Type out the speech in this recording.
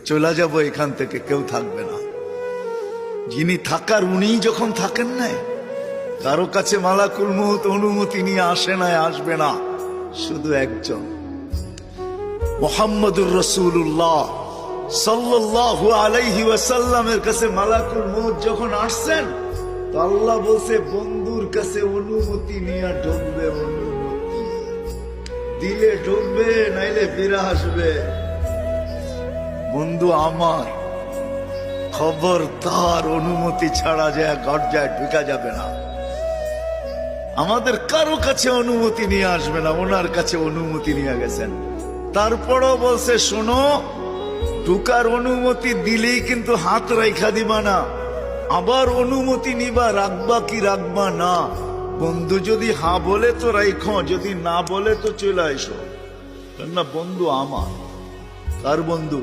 চলে যাব এখান থেকে, কেউ থাকবে না। যিনি থাকার উনিই যখন থাকেন নাই, কারো কাছে মালাকুল মউত অনুমতি নিয়ে আসে নাই, আসবে না। শুধু একজন মুহাম্মদুর রাসূলুল্লাহ সাল্লাল্লাহু আলাইহি ওয়াসাল্লামের কাছে মালাকুল মউত যখন আসছেন, তো আল্লাহ বলছে বন্ধুর কাছে অনুমতি নিয়ে ঢুকবে। অনুমতি দিলে ঢুকবে, নাইলে ফিরে আসবে। বন্ধু আমার, খবর তার অনুমতি ছাড়া যায় গর্জায় ঢুকা যাবে না। আমাদের কারো কাছে অনুমতি নিয়ে আসবে না, ওনার কাছে অনুমতি নিয়ে গেছেন। তারপরও বলছে শোনো, ঢুকার অনুমতি দিলেই কিন্তু হাত রাইখা দিবা না, আবার অনুমতি নিবা, রাখবা কি রাখবা না। বন্ধু যদি হ্যাঁ বলে তো রাইখো, যদি না বলে তো চলে আইসো। না বন্ধু আমার, কার বন্ধু?